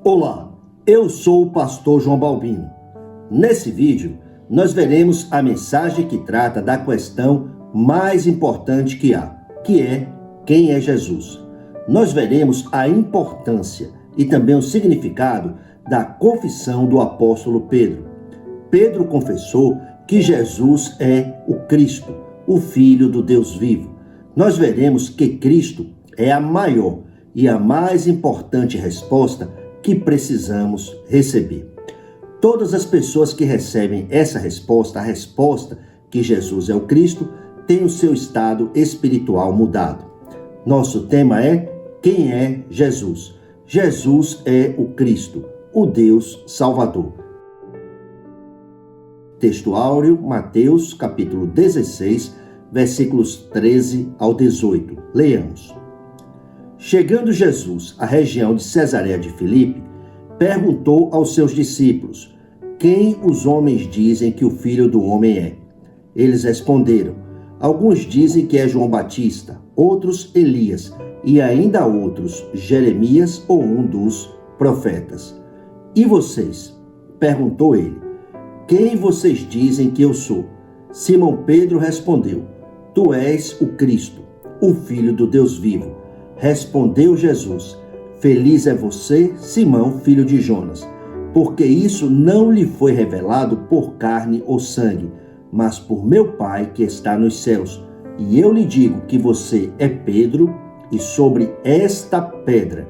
Olá, eu sou o pastor João Balbino. Nesse vídeo, nós veremos a mensagem que trata da questão mais importante que há, que é quem é Jesus. Nós veremos a importância e também o significado da confissão do apóstolo Pedro. Pedro confessou que Jesus é o Cristo, o Filho do Deus vivo. Nós veremos que Cristo é a maior e a mais importante resposta que precisamos receber. Todas as pessoas que recebem essa resposta, a resposta que Jesus é o Cristo, têm o seu estado espiritual mudado. Nosso tema é: quem é Jesus? Jesus é o Cristo, o Deus Salvador. Texto áureo, Mateus, capítulo 16, versículos 13 ao 18. Leamos. Chegando Jesus à região de Cesareia de Filipe, perguntou aos seus discípulos: quem os homens dizem que o Filho do Homem é? Eles responderam: alguns dizem que é João Batista, outros Elias, e ainda outros Jeremias ou um dos profetas. E vocês? Perguntou ele. Quem vocês dizem que eu sou? Simão Pedro respondeu: tu és o Cristo, o Filho do Deus vivo. Respondeu Jesus: feliz é você, Simão, filho de Jonas, porque isso não lhe foi revelado por carne ou sangue, mas por meu Pai que está nos céus. E eu lhe digo que você é Pedro, e sobre esta pedra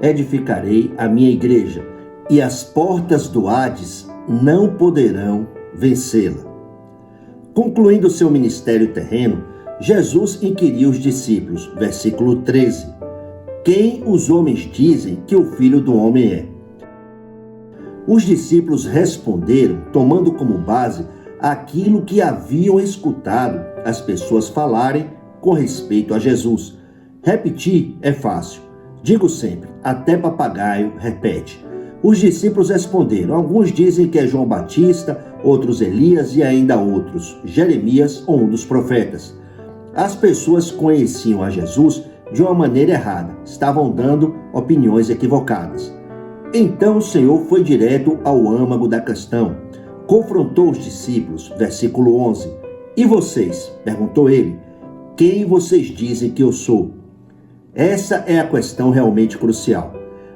edificarei a minha igreja, e as portas do Hades não poderão vencê-la. Concluindo seu ministério terreno, Jesus inquiriu os discípulos, versículo 13, quem os homens dizem que o Filho do Homem é? Os discípulos responderam, tomando como base aquilo que haviam escutado as pessoas falarem com respeito a Jesus. Repetir é fácil. Digo sempre, até papagaio repete. Os discípulos responderam, alguns dizem que é João Batista, outros Elias e ainda outros Jeremias ou um dos profetas. As pessoas conheciam a Jesus de uma maneira errada, estavam dando opiniões equivocadas. Então o Senhor foi direto ao âmago da questão, confrontou os discípulos, versículo 11. E vocês? Perguntou ele. Quem vocês dizem que eu sou? Essa é a questão realmente crucial.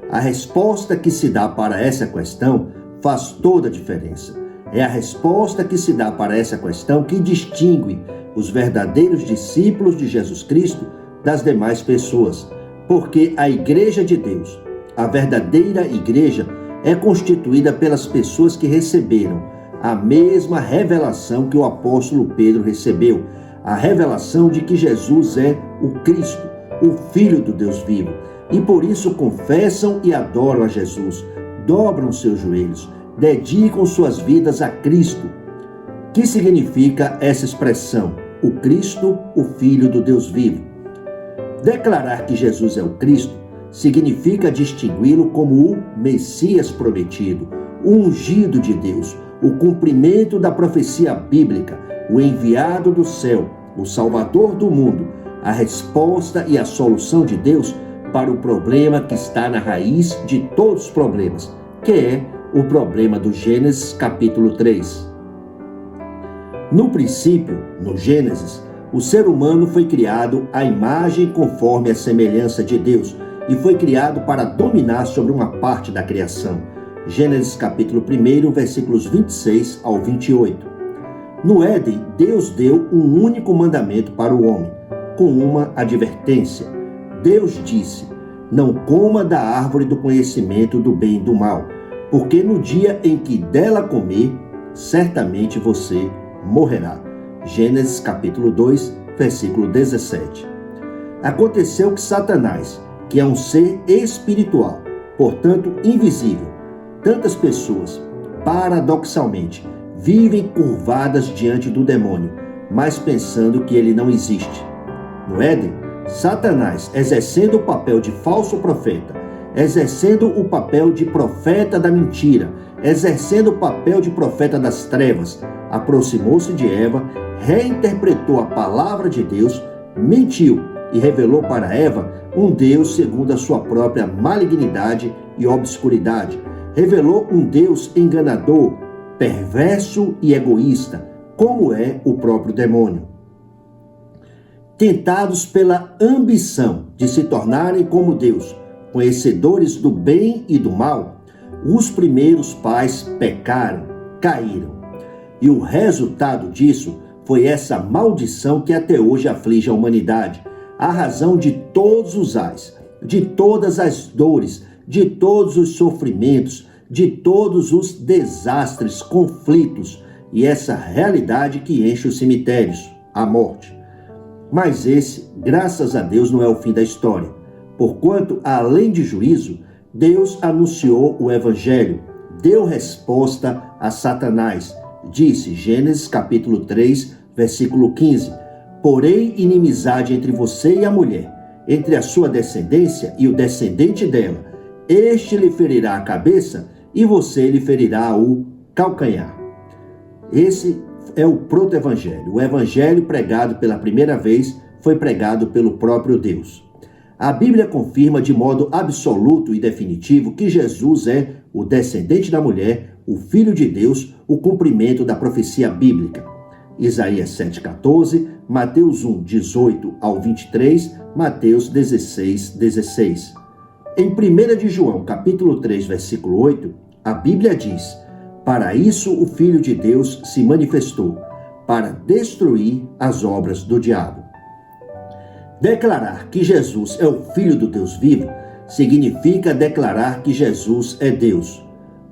A resposta que se dá para essa questão faz toda a diferença. É a resposta que se dá para essa questão que distingue os verdadeiros discípulos de Jesus Cristo das demais pessoas, porque a Igreja de Deus, a verdadeira igreja, é constituída pelas pessoas que receberam a mesma revelação que o apóstolo Pedro recebeu, a revelação de que Jesus é o Cristo, o Filho do Deus vivo, e por isso confessam e adoram a Jesus, dobram seus joelhos, dedicam suas vidas a Cristo. Que significa essa expressão? O Cristo, o Filho do Deus vivo. Declarar que Jesus é o Cristo significa distingui-lo como o Messias prometido, o ungido de Deus, o cumprimento da profecia bíblica, o enviado do céu, o Salvador do mundo, a resposta e a solução de Deus para o problema que está na raiz de todos os problemas, que é o problema do Gênesis capítulo 3. No princípio, no Gênesis, o ser humano foi criado à imagem conforme a semelhança de Deus e foi criado para dominar sobre uma parte da criação. Gênesis capítulo 1, versículos 26 ao 28. No Éden, Deus deu um único mandamento para o homem, com uma advertência. Deus disse: não coma da árvore do conhecimento do bem e do mal, porque no dia em que dela comer, certamente você morrerá. Gênesis capítulo 2, versículo 17. Aconteceu que Satanás, que é um ser espiritual, portanto invisível, tantas pessoas, paradoxalmente, vivem curvadas diante do demônio, mas pensando que ele não existe. No Éden, Satanás, exercendo o papel de falso profeta, exercendo o papel de profeta da mentira, exercendo o papel de profeta das trevas, aproximou-se de Eva, reinterpretou a palavra de Deus, mentiu e revelou para Eva um Deus segundo a sua própria malignidade e obscuridade. Revelou um Deus enganador, perverso e egoísta, como é o próprio demônio. Tentados pela ambição de se tornarem como Deus, conhecedores do bem e do mal, os primeiros pais pecaram, caíram. E o resultado disso foi essa maldição que até hoje aflige a humanidade, a razão de todos os ais, de todas as dores, de todos os sofrimentos, de todos os desastres, conflitos e essa realidade que enche os cemitérios, a morte. Mas esse, graças a Deus, não é o fim da história, porquanto, além de juízo, Deus anunciou o Evangelho, deu resposta a Satanás. Disse, Gênesis capítulo 3, versículo 15, porém inimizade entre você e a mulher, entre a sua descendência e o descendente dela. Este lhe ferirá a cabeça e você lhe ferirá o calcanhar. Esse é o proto-evangelho. O evangelho pregado pela primeira vez foi pregado pelo próprio Deus. A Bíblia confirma de modo absoluto e definitivo que Jesus é o descendente da mulher, o Filho de Deus, o cumprimento da profecia bíblica. Isaías 7,14, Mateus 1, 18 ao 23, Mateus 16, 16. Em 1 de João, capítulo 3, versículo 8, a Bíblia diz, para isso o Filho de Deus se manifestou, para destruir as obras do diabo. Declarar que Jesus é o Filho do Deus vivo significa declarar que Jesus é Deus.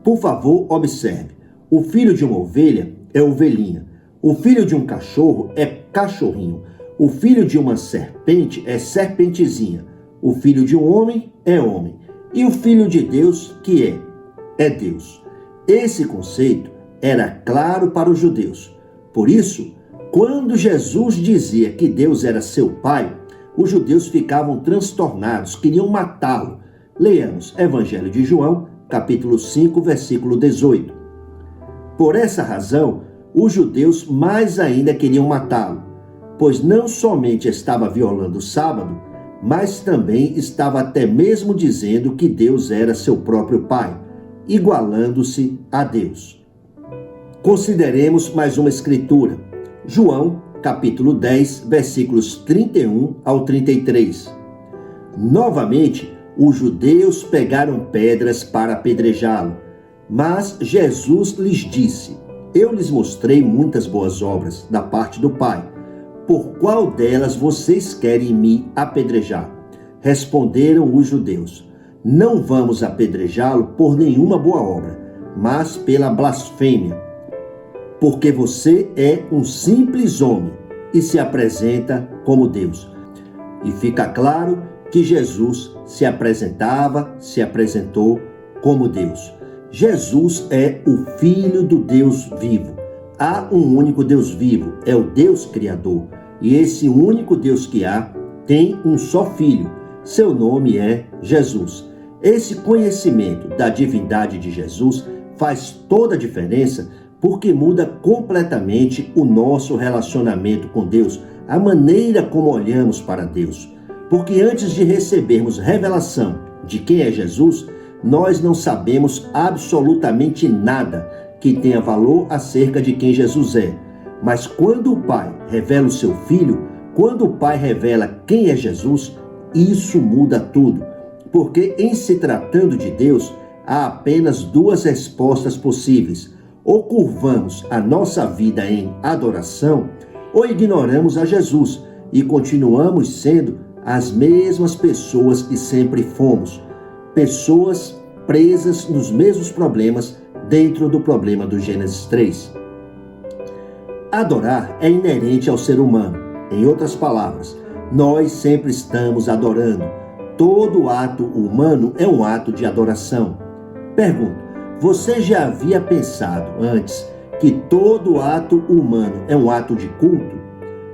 Por favor, observe. O filho de uma ovelha é ovelhinha. O filho de um cachorro é cachorrinho. O filho de uma serpente é serpentezinha. O filho de um homem é homem. E o filho de Deus, que é Deus. Esse conceito era claro para os judeus. Por isso, quando Jesus dizia que Deus era seu pai, os judeus ficavam transtornados, queriam matá-lo. Leamos Evangelho de João, capítulo 5, versículo 18. Por essa razão, os judeus mais ainda queriam matá-lo, pois não somente estava violando o sábado, mas também estava até mesmo dizendo que Deus era seu próprio pai, igualando-se a Deus. Consideremos mais uma escritura. João, capítulo 10, versículos 31 ao 33. Novamente, os judeus pegaram pedras para apedrejá-lo, mas Jesus lhes disse, eu lhes mostrei muitas boas obras da parte do Pai. Por qual delas vocês querem me apedrejar? Responderam os judeus, não vamos apedrejá-lo por nenhuma boa obra, mas pela blasfêmia, porque você é um simples homem e se apresenta como Deus. E fica claro que Jesus se apresentou como Deus. Jesus é o Filho do Deus vivo. Há um único Deus vivo, é o Deus Criador. E esse único Deus que há tem um só Filho. Seu nome é Jesus. Esse conhecimento da divindade de Jesus faz toda a diferença porque muda completamente o nosso relacionamento com Deus, a maneira como olhamos para Deus. Porque antes de recebermos revelação de quem é Jesus, nós não sabemos absolutamente nada que tenha valor acerca de quem Jesus é. Mas quando o Pai revela o seu Filho, quando o Pai revela quem é Jesus, isso muda tudo. Porque em se tratando de Deus, há apenas duas respostas possíveis. Ou curvamos a nossa vida em adoração, ou ignoramos a Jesus e continuamos sendo as mesmas pessoas que sempre fomos. Pessoas presas nos mesmos problemas dentro do problema do Gênesis 3. Adorar é inerente ao ser humano. Em outras palavras, nós sempre estamos adorando. Todo ato humano é um ato de adoração. Pergunto, você já havia pensado antes que todo ato humano é um ato de culto?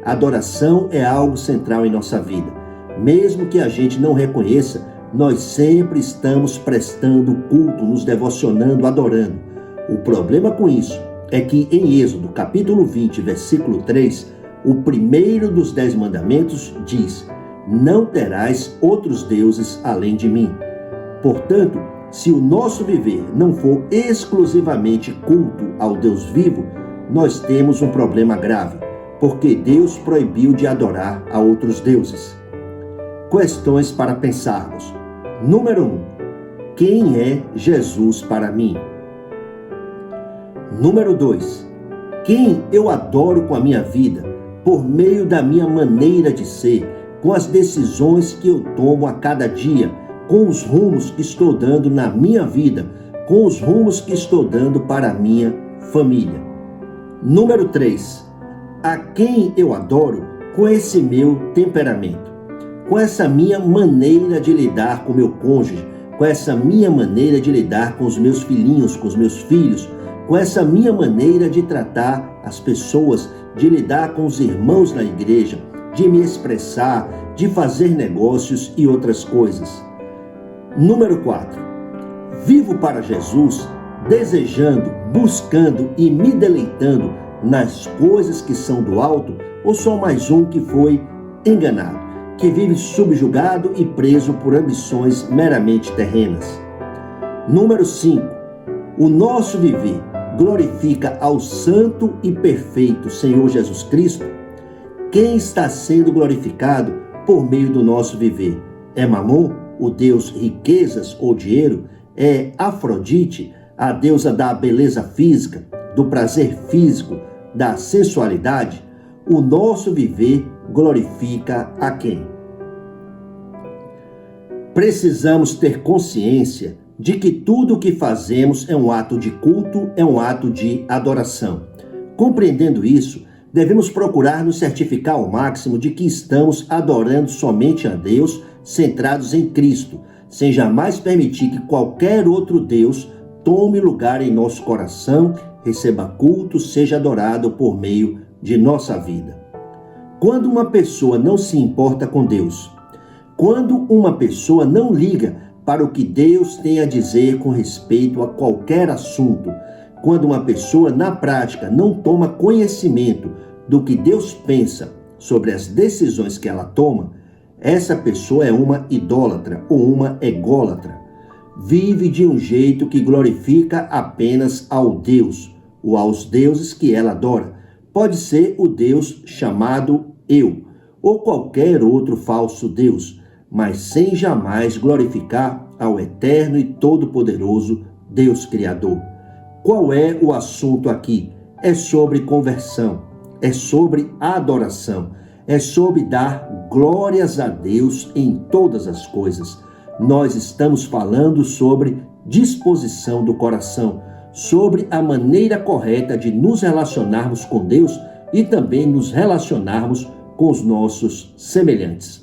Adoração é algo central em nossa vida. Mesmo que a gente não reconheça, nós sempre estamos prestando culto, nos devocionando, adorando. O problema com isso é que em Êxodo, capítulo 20, versículo 3, o primeiro dos 10 mandamentos diz, não terás outros deuses além de mim. Portanto, se o nosso viver não for exclusivamente culto ao Deus vivo, nós temos um problema grave, porque Deus proibiu de adorar a outros deuses. Questões para pensarmos. Número 1. Quem é Jesus para mim? Número 2. Quem eu adoro com a minha vida, por meio da minha maneira de ser, com as decisões que eu tomo a cada dia, com os rumos que estou dando na minha vida, com os rumos que estou dando para a minha família. Número 3. A quem eu adoro com esse meu temperamento, com essa minha maneira de lidar com meu cônjuge, com essa minha maneira de lidar com os meus filhinhos, com os meus filhos, com essa minha maneira de tratar as pessoas, de lidar com os irmãos na igreja, de me expressar, de fazer negócios e outras coisas. Número 4. Vivo para Jesus, desejando, buscando e me deleitando nas coisas que são do alto, ou sou mais um que foi enganado, que vive subjugado e preso por ambições meramente terrenas? Número 5. O nosso viver glorifica ao santo e perfeito Senhor Jesus Cristo? Quem está sendo glorificado por meio do nosso viver? É Mamon, o deus riquezas ou dinheiro? É Afrodite, a deusa da beleza física, do prazer físico, da sensualidade? O nosso viver glorifica a quem? Precisamos ter consciência de que tudo o que fazemos é um ato de culto, é um ato de adoração. Compreendendo isso, devemos procurar nos certificar ao máximo de que estamos adorando somente a Deus, centrados em Cristo, sem jamais permitir que qualquer outro Deus tome lugar em nosso coração, receba culto, seja adorado por meio de nossa vida. Quando uma pessoa não se importa com Deus, quando uma pessoa não liga para o que Deus tem a dizer com respeito a qualquer assunto, quando uma pessoa na prática não toma conhecimento do que Deus pensa sobre as decisões que ela toma, essa pessoa é uma idólatra ou uma ególatra. Vive de um jeito que glorifica apenas ao Deus ou aos deuses que ela adora. Pode ser o Deus chamado eu ou qualquer outro falso Deus, mas sem jamais glorificar ao eterno e todo-poderoso Deus Criador. Qual é o assunto aqui? É sobre conversão, é sobre adoração, é sobre dar glórias a Deus em todas as coisas. Nós estamos falando sobre disposição do coração, sobre a maneira correta de nos relacionarmos com Deus e também nos relacionarmos com os nossos semelhantes.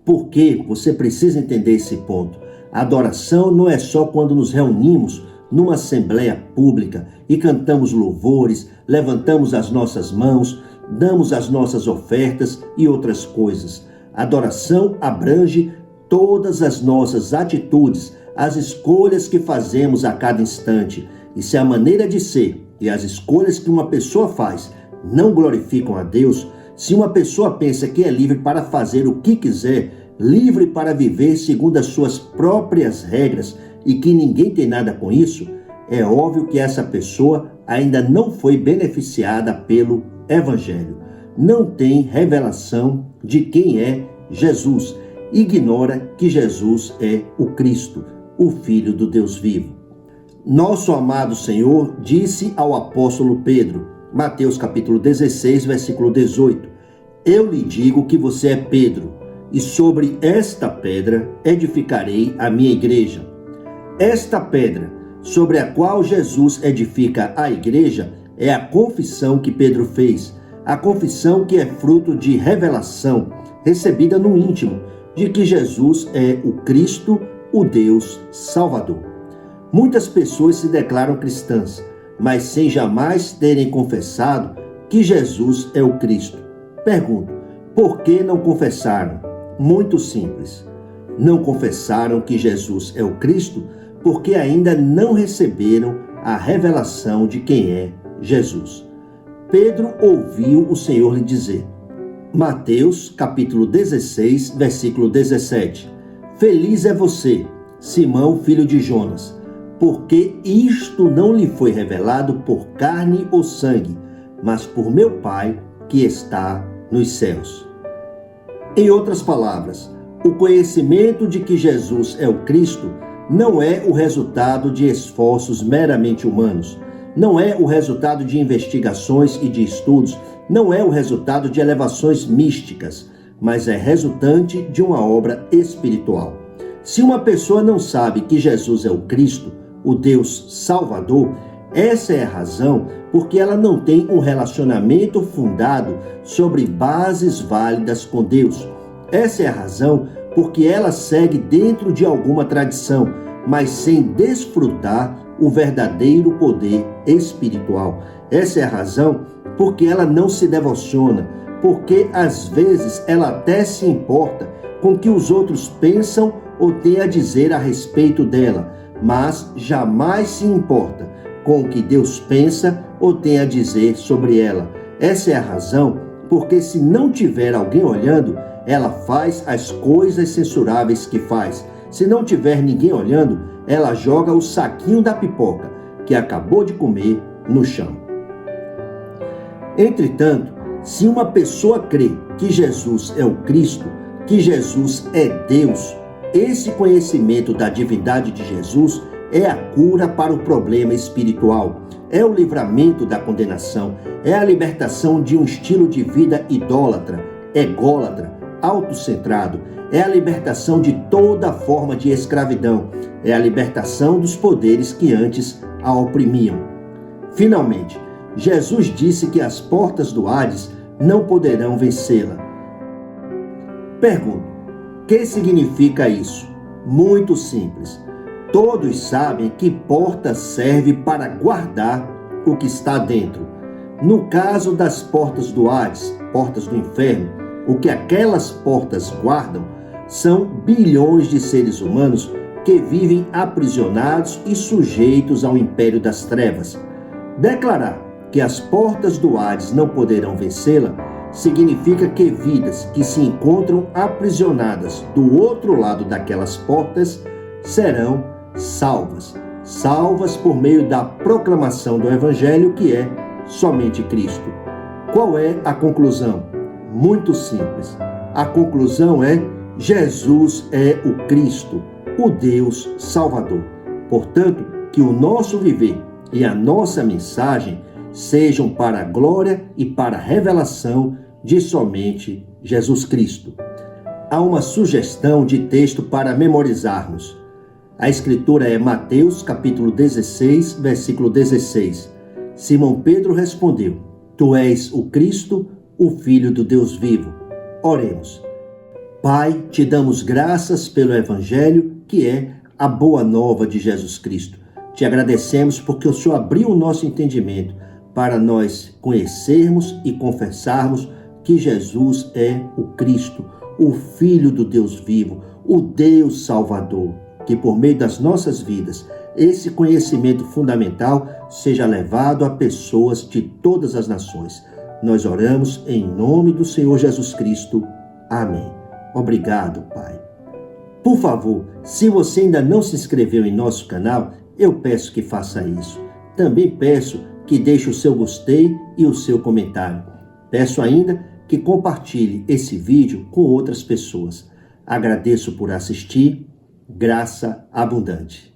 Porque você precisa entender esse ponto. A adoração não é só quando nos reunimos numa assembleia pública e cantamos louvores, levantamos as nossas mãos, damos as nossas ofertas e outras coisas. A adoração abrange todas as nossas atitudes, as escolhas que fazemos a cada instante. E se a maneira de ser e as escolhas que uma pessoa faz não glorificam a Deus, se uma pessoa pensa que é livre para fazer o que quiser, livre para viver segundo as suas próprias regras e que ninguém tem nada com isso, é óbvio que essa pessoa ainda não foi beneficiada pelo Evangelho. Não tem revelação de quem é Jesus. Ignora que Jesus é o Cristo, o Filho do Deus vivo. Nosso amado Senhor disse ao apóstolo Pedro, Mateus capítulo 16, versículo 18, eu lhe digo que você é Pedro, e sobre esta pedra edificarei a minha igreja. Esta pedra, sobre a qual Jesus edifica a igreja, é a confissão que Pedro fez, a confissão que é fruto de revelação, recebida no íntimo, de que Jesus é o Cristo, o Deus Salvador. Muitas pessoas se declaram cristãs, mas sem jamais terem confessado que Jesus é o Cristo. Pergunto, por que não confessaram? Muito simples. Não confessaram que Jesus é o Cristo porque ainda não receberam a revelação de quem é Jesus. Pedro ouviu o Senhor lhe dizer, Mateus, capítulo 16, versículo 17. Feliz é você, Simão, filho de Jonas, porque isto não lhe foi revelado por carne ou sangue, mas por meu Pai que está nos céus. Em outras palavras, o conhecimento de que Jesus é o Cristo não é o resultado de esforços meramente humanos, não é o resultado de investigações e de estudos, não é o resultado de elevações místicas, mas é resultante de uma obra espiritual. Se uma pessoa não sabe que Jesus é o Cristo, o Deus Salvador, essa é a razão porque ela não tem um relacionamento fundado sobre bases válidas com Deus. Essa é a razão porque ela segue dentro de alguma tradição, mas sem desfrutar o verdadeiro poder espiritual. Essa é a razão porque ela não se devociona, porque às vezes ela até se importa com o que os outros pensam ou têm a dizer a respeito dela, mas jamais se importa com o que Deus pensa ou tem a dizer sobre ela. Essa é a razão porque se não tiver alguém olhando, ela faz as coisas censuráveis que faz. Se não tiver ninguém olhando, ela joga o saquinho da pipoca que acabou de comer no chão. Entretanto, se uma pessoa crê que Jesus é o Cristo, que Jesus é Deus, esse conhecimento da divindade de Jesus é a cura para o problema espiritual, é o livramento da condenação, é a libertação de um estilo de vida idólatra, ególatra, autocentrado, é a libertação de toda forma de escravidão, é a libertação dos poderes que antes a oprimiam. Finalmente, Jesus disse que as portas do Hades não poderão vencê-la. Pergunto, o que significa isso? Muito simples. Todos sabem que porta serve para guardar o que está dentro. No caso das portas do Hades, portas do inferno, o que aquelas portas guardam são bilhões de seres humanos que vivem aprisionados e sujeitos ao império das trevas. Declarar que as portas do Hades não poderão vencê-la significa que vidas que se encontram aprisionadas do outro lado daquelas portas serão salvas. Salvas por meio da proclamação do Evangelho, que é somente Cristo. Qual é a conclusão? Muito simples. A conclusão é: Jesus é o Cristo, o Deus Salvador. Portanto, que o nosso viver e a nossa mensagem sejam para a glória e para a revelação de somente Jesus Cristo. Há uma sugestão de texto para memorizarmos. A escritura é Mateus, capítulo 16, versículo 16. Simão Pedro respondeu: Tu és o Cristo, o Filho do Deus vivo. Oremos. Pai, te damos graças pelo Evangelho, que é a boa nova de Jesus Cristo. Te agradecemos porque o Senhor abriu o nosso entendimento para nós conhecermos e confessarmos que Jesus é o Cristo, o Filho do Deus vivo, o Deus Salvador. Que por meio das nossas vidas, esse conhecimento fundamental seja levado a pessoas de todas as nações. Nós oramos em nome do Senhor Jesus Cristo. Amém. Obrigado, Pai. Por favor, se você ainda não se inscreveu em nosso canal, eu peço que faça isso. Também peço que deixe o seu gostei e o seu comentário. Peço ainda que compartilhe esse vídeo com outras pessoas. Agradeço por assistir. Graça abundante.